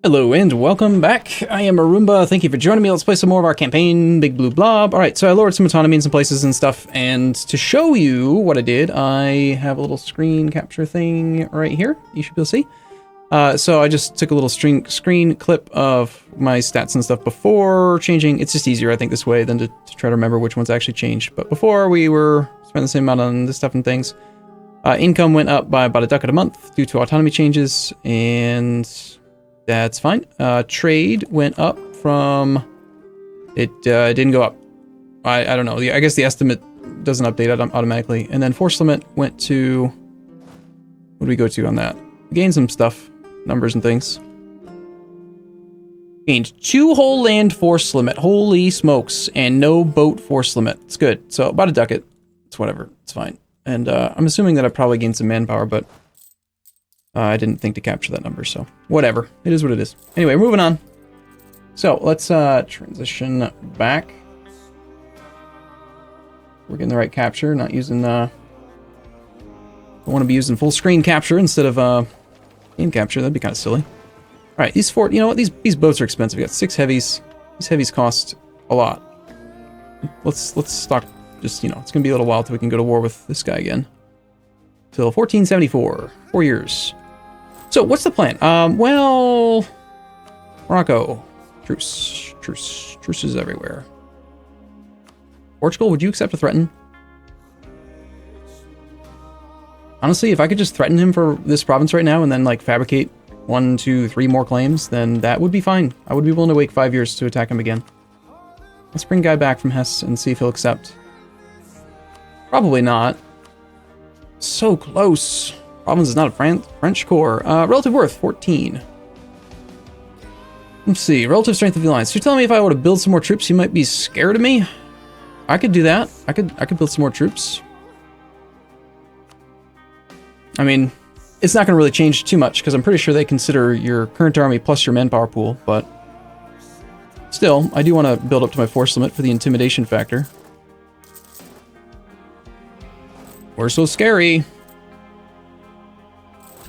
Hello and welcome back. I am Arumba. Thank you for joining me. Let's play some more of our campaign, Big Blue Blob. Alright, so I lowered some autonomy in some places and stuff, and to show you what I did, I have a little screen capture thing right here. You should be able to see. So I just took a little screen clip of my stats and stuff before changing. It's just easier, I think, this way than to try to remember which ones actually changed. But before, we were spending the same amount on this stuff and things. Income went up by about $1 a month due to autonomy changes, and that's fine. Trade went up from... It didn't go up. I don't know. I guess the estimate doesn't update automatically. And then force limit went to... What do we go to on that? We gained some stuff. Numbers and things. Gained 2 whole land force limit. Holy smokes. And no boat force limit. It's good. So about a ducat. It's whatever. It's fine. And I'm assuming that I probably gained some manpower, but... I didn't think to capture that number, so whatever. It is what it is. Anyway, moving on. So let's transition back. We're getting the right capture, not using... I want to be using full screen capture instead of game capture. That'd be kind of silly. All right, these 4... You know what? These boats are expensive. We got 6 heavies. These heavies cost a lot. Let's stock... Just, you know, it's going to be a little while till we can go to war with this guy again. Till 1474. 4 years. So, what's the plan? Well... Morocco. Truce. Truce. Truces everywhere. Portugal, would you accept a threaten? Honestly, if I could just threaten him for this province right now and then, like, fabricate 1, 2, 3 more claims, then that would be fine. I would be willing to wait 5 years to attack him again. Let's bring Guy back from Hesse and see if he'll accept. Probably not. So close. Province is not a French core. Relative worth, 14. Let's see. Relative strength of the alliance. You're telling me if I were to build some more troops, you might be scared of me? I could do that. I could build some more troops. I mean, it's not going to really change too much, because I'm pretty sure they consider your current army plus your manpower pool, but... Still, I do want to build up to my force limit for the intimidation factor. We're so scary.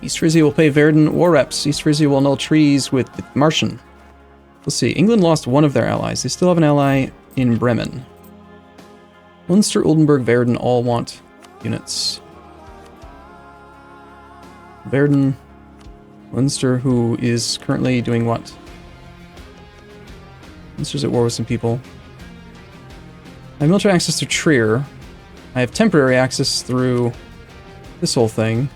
East Frisia will pay Verdun war reps. East Frisia will null trees with Martian. Let's see. England lost one of their allies. They still have an ally in Bremen. Munster, Oldenburg, Verdun all want units. Verdun, Munster, who is currently doing what? Munster's at war with some people. I have military access to Trier. I have temporary access through this whole thing.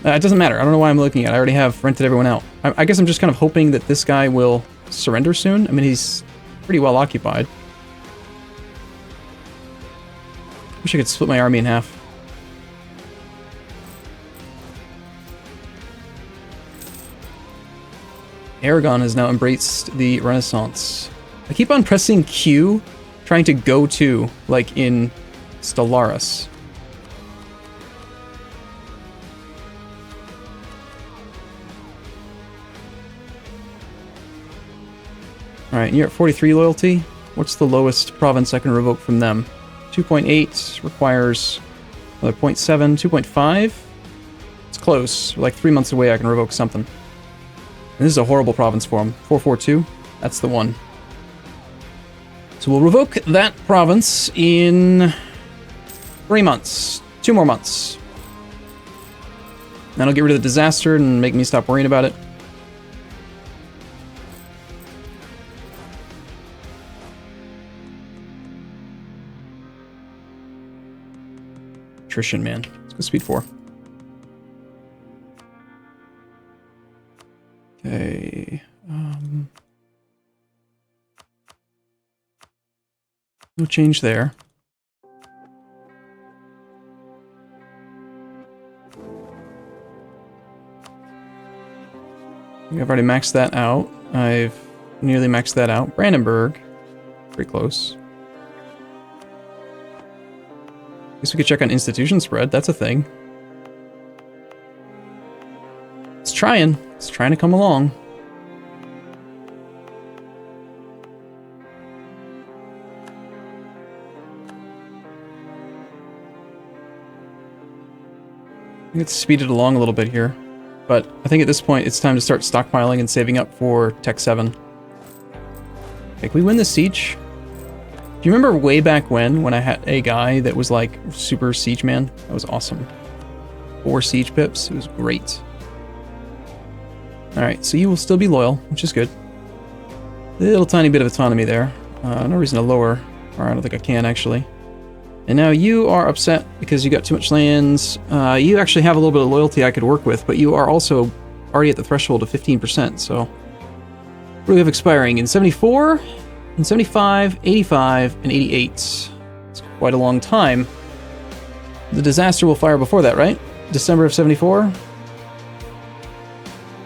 It doesn't matter. I don't know why I'm looking at it. I already have rented everyone out. I guess I'm just kind of hoping that this guy will surrender soon. I mean, he's pretty well occupied. Wish I could split my army in half. Aragon has now embraced the Renaissance. I keep on pressing Q, trying to go to, like in Stellaris. Alright, you're at 43 loyalty. What's the lowest province I can revoke from them? 2.8 requires another 0.7, 2.5. It's close. We're like 3 months away I can revoke something. And this is a horrible province for them. 442. That's the one. So we'll revoke that province in 3 months. 2 more months. That'll get rid of the disaster and make me stop worrying about it. Attrition, man. Let's go speed 4. Okay. No change there. I've already maxed that out. I've nearly maxed that out. Brandenburg. Pretty close. Guess we could check on institution spread. That's a thing. It's trying. It's trying to come along. Let's speed it along a little bit here. But I think at this point, it's time to start stockpiling and saving up for Tech 7. Okay, can we win this siege? Do you remember way back when I had a guy that was like super siege man? That was awesome. 4 siege pips. It was great. Alright, so you will still be loyal, which is good. Little tiny bit of autonomy there. No reason to lower, or I don't think I can actually. And now you are upset because you got too much lands. You actually have a little bit of loyalty I could work with, but you are also already at the threshold of 15%, so... What do we have expiring? In 74, in 75, 85, and 88. It's quite a long time. The disaster will fire before that, right? December of 74?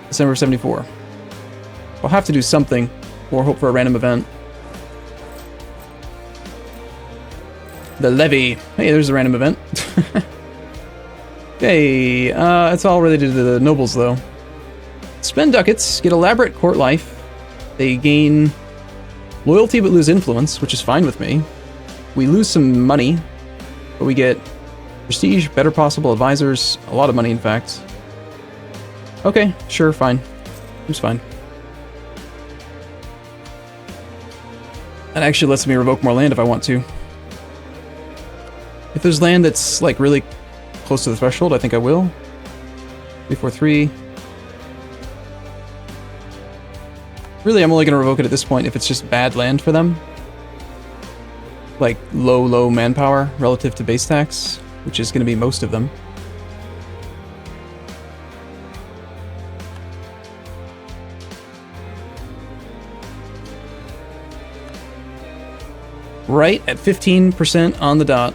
December of 74. I'll have to do something, or hope for a random event. The levy. Hey, there's a random event. Okay, it's all related to the nobles, though. Spend ducats, get elaborate court life. They gain loyalty but lose influence, which is fine with me. We lose some money, but we get prestige, better possible advisors, a lot of money, in fact. Okay, sure, fine. Seems fine. That actually lets me revoke more land if I want to. If there's land that's, like, really close to the threshold, I think I will. 3, 4, 3. Really, I'm only going to revoke it at this point if it's just bad land for them. Like, low manpower relative to base tax, which is going to be most of them. Right at 15% on the dot.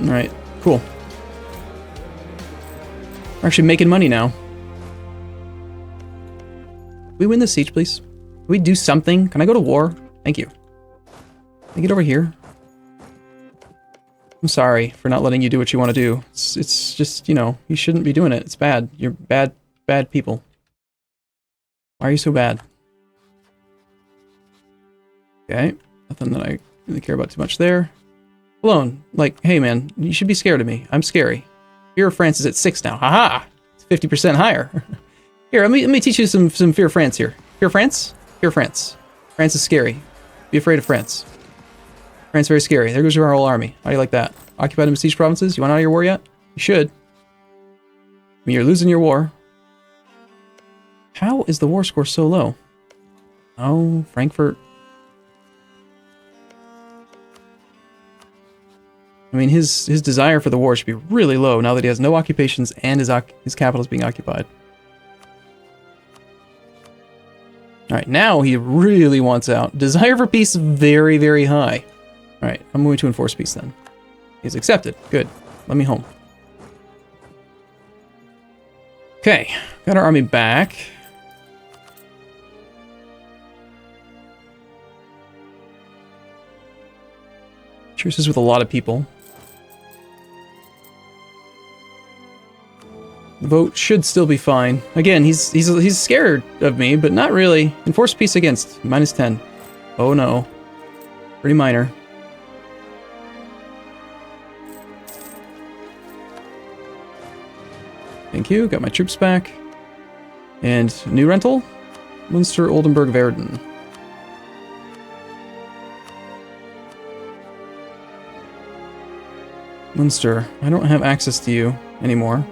Alright, cool. We're actually making money now. Can we win this siege, please? Can we do something? Can I go to war? Thank you. Can I get over here? I'm sorry for not letting you do what you want to do. It's just, you know, you shouldn't be doing it. It's bad. You're bad people. Why are you so bad? Okay, nothing that I really care about too much there. Alone, like, hey man, you should be scared of me. I'm scary. Fear of France is at 6 now. Haha! It's 50% higher. Here, let me teach you some Fear of France here. Fear of France? Fear of France. France is scary. Be afraid of France. France very scary. There goes your whole army. How do you like that? Occupied and besieged provinces? You want out of your war yet? You should. I mean, you're losing your war. How is the war score so low? Oh, Frankfurt. I mean, his desire for the war should be really low now that he has no occupations and his capital is being occupied. Alright, now he really wants out. Desire for peace very, very high. Alright, I'm going to enforce peace then. He's accepted. Good. Let me home. Okay, got our army back. Truces with a lot of people. The vote should still be fine. Again, he's scared of me, but not really. Enforce peace against -10. Oh no. Pretty minor. Thank you. Got my troops back. And new rental? Munster, Oldenburg, Verden. Munster, I don't have access to you anymore.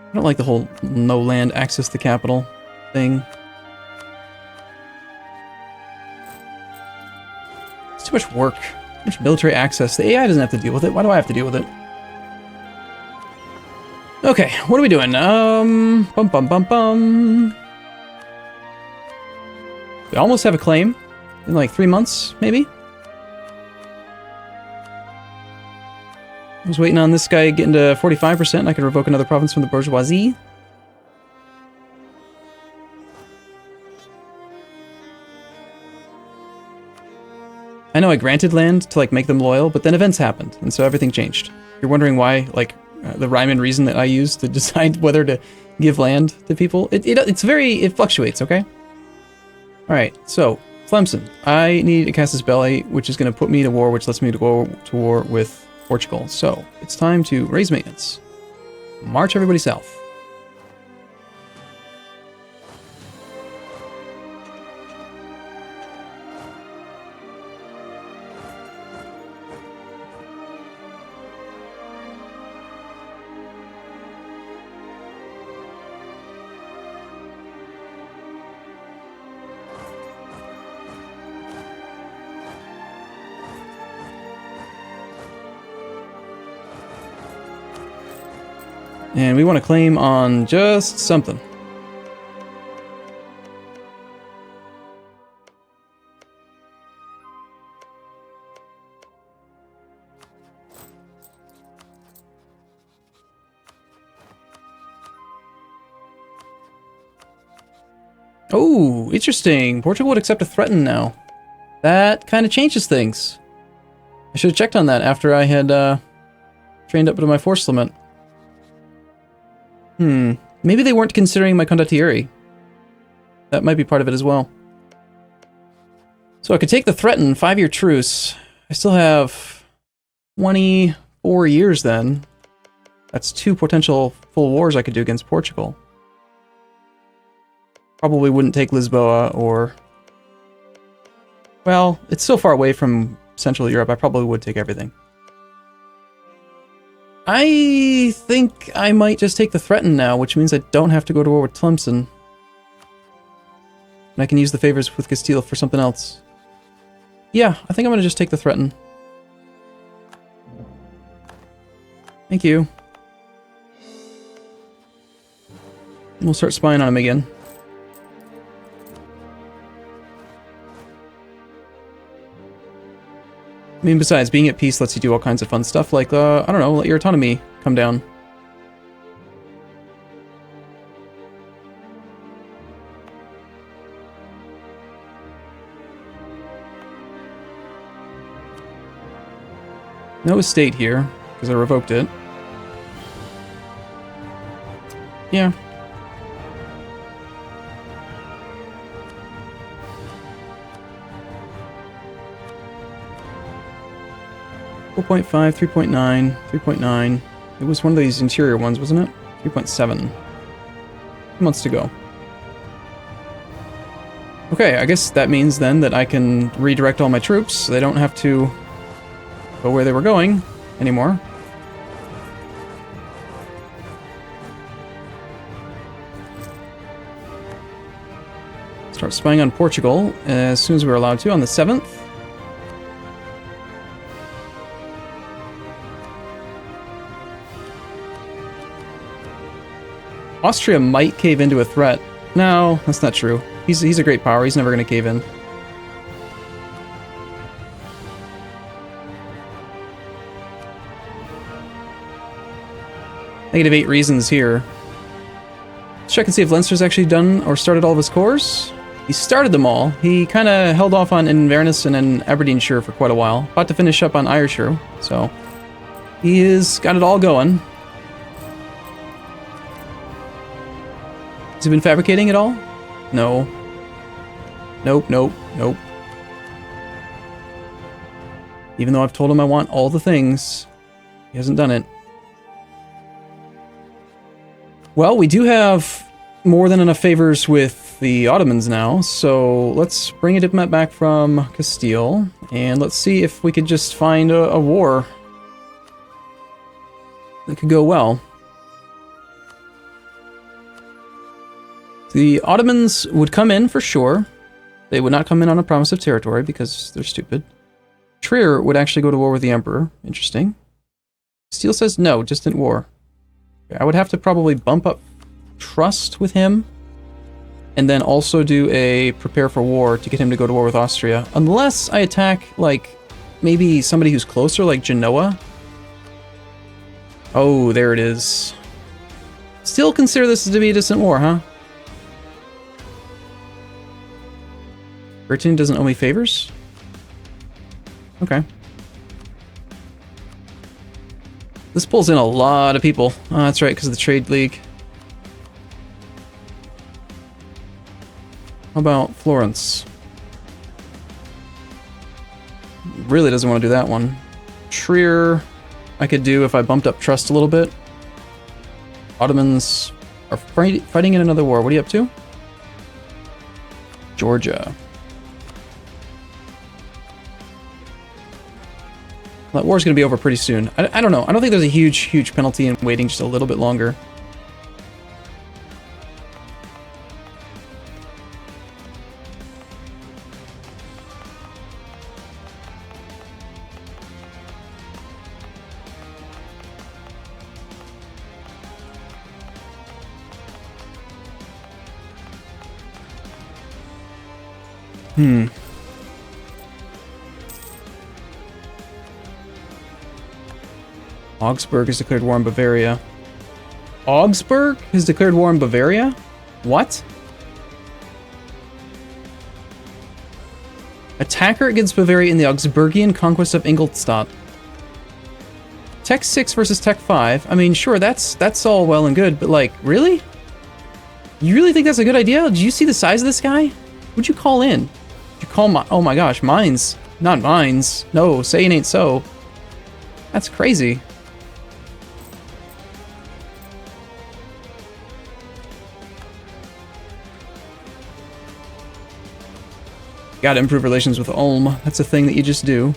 I don't like the whole no land access to capital thing. It's too much work. Too much military access. The AI doesn't have to deal with it. Why do I have to deal with it? Okay, what are we doing? Bum bum bum bum. We almost have a claim in like 3 months, maybe? I was waiting on this guy getting to 45% and I could revoke another province from the bourgeoisie. I know I granted land to like make them loyal, but then events happened, and so everything changed. You're wondering why, like, the rhyme and reason that I use to decide whether to give land to people? It fluctuates, okay? Alright, so, Flemson. I need a casus belli, which is going to put me to war, which lets me to go to war with Portugal. So it's time to raise maintenance. March everybody south. And we want to claim on just something. Oh, interesting. Portugal would accept a threaten now. That kind of changes things. I should have checked on that after I had trained up to my force limit. Maybe they weren't considering my condottieri. That might be part of it as well. So I could take the threaten, 5-year truce. I still have 24 years then. That's 2 potential full wars I could do against Portugal. Probably wouldn't take Lisboa or... Well, it's so far away from Central Europe, I probably would take everything. I think I might just take the threaten now, which means I don't have to go to war with Tlemcen. And I can use the favors with Castile for something else. Yeah, I think I'm going to just take the threaten. Thank you. We'll start spying on him again. I mean, besides, being at peace lets you do all kinds of fun stuff, like, I don't know, let your autonomy come down. No estate here, because I revoked it. Yeah. .5, 3.9, 3.9. It was one of these interior ones, wasn't it? 3.7. 2 months to go. Okay, I guess that means then that I can redirect all my troops so they don't have to go where they were going anymore. Start spying on Portugal as soon as we're allowed to on the 7th. Austria might cave into a threat. No, that's not true. He's a great power. He's never going to cave in. -8 reasons here. Let's check and see if Leinster's actually done or started all of his cores. He started them all. He kind of held off on Inverness and in Aberdeenshire for quite a while. About to finish up on Ayrshire, so he has got it all going. Has he been fabricating at all? No. Nope, nope, nope. Even though I've told him I want all the things, he hasn't done it. Well, we do have more than enough favors with the Ottomans now, so let's bring a diplomat back from Castile, and let's see if we could just find a war that could go well. The Ottomans would come in for sure. They would not come in on a promise of territory because they're stupid. Trier would actually go to war with the Emperor. Interesting. Steele says no, distant war. I would have to probably bump up trust with him and then also do a prepare for war to get him to go to war with Austria. Unless I attack, like, maybe somebody who's closer, like Genoa. Oh, there it is. Still consider this to be a distant war, huh? Britain doesn't owe me favors? Okay. This pulls in a lot of people. Oh, that's right, because of the Trade League. How about Florence? Really doesn't want to do that one. Trier. I could do if I bumped up trust a little bit. Ottomans are fighting in another war. What are you up to? Georgia. That war's going to be over pretty soon. I don't know. I don't think there's a huge penalty in waiting just a little bit longer. Augsburg has declared war on Bavaria. Augsburg has declared war on Bavaria? What? Attacker against Bavaria in the Augsburgian conquest of Ingolstadt. Tech 6 versus Tech 5. I mean, sure, that's all well and good, but like, really? You really think that's a good idea? Did you see the size of this guy? Who'd you call in? Did you call oh my gosh, mines. Not mines. No, saying ain't so. That's crazy. Gotta improve relations with Ulm. That's a thing that you just do.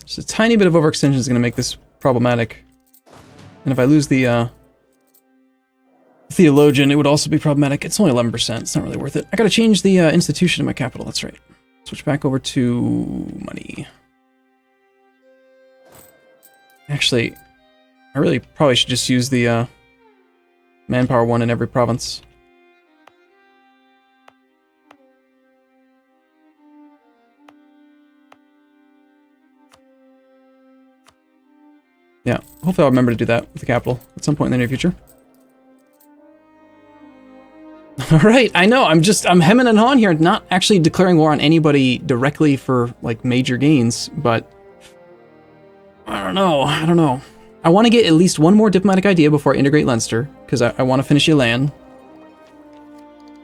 Just a tiny bit of overextension is going to make this problematic. And if I lose the theologian, it would also be problematic. It's only 11%. It's not really worth it. I got to change the institution in my capital. That's right. Switch back over to money. Actually, I really probably should just use the manpower one in every province. Yeah, hopefully I'll remember to do that with the capital at some point in the near future. Alright, I know, I'm hemming and hawing here, not actually declaring war on anybody directly for, like, major gains, but I don't know. I want to get at least one more diplomatic idea before I integrate Leinster, because I want to finish Elan.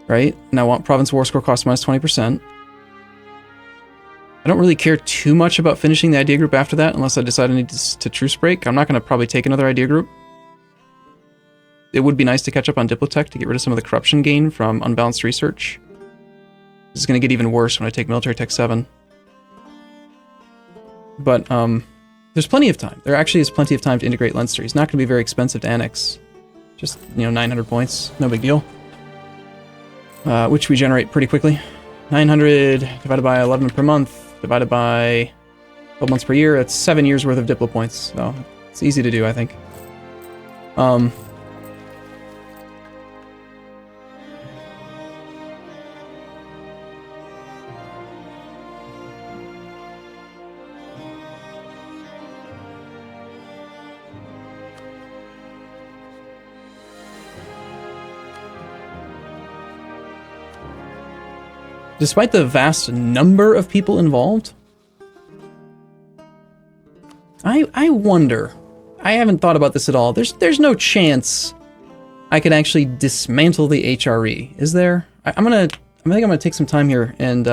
Right? And I want province war score cost minus 20%. I don't really care too much about finishing the idea group after that, unless I decide I need to truce break. I'm not going to probably take another idea group. It would be nice to catch up on Diplotech to get rid of some of the corruption gain from unbalanced research. This is going to get even worse when I take military tech 7. But there's plenty of time. There actually is plenty of time to integrate Leinster. He's not going to be very expensive to annex. Just, 900 points. No big deal. Which we generate pretty quickly. 900 divided by 11 per month. Divided by 12 months per year, that's 7 years worth of Diplo points. So it's easy to do, I think. Despite the vast number of people involved, I wonder. I haven't thought about this at all. There's no chance I could actually dismantle the HRE, is there? I think I'm gonna take some time here and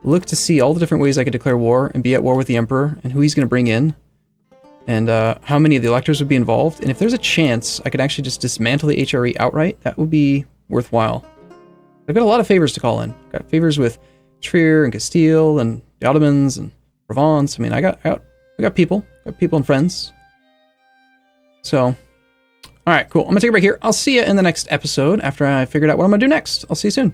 look to see all the different ways I could declare war and be at war with the Emperor and who he's gonna bring in, and how many of the electors would be involved. And if there's a chance I could actually just dismantle the HRE outright, that would be worthwhile. I've got a lot of favors to call in. I've got favors with Trier and Castile and the Ottomans and Provence. I mean, I got people and friends. So, all right, cool. I'm gonna take a break here. I'll see you in the next episode after I figured out what I'm gonna do next. I'll see you soon.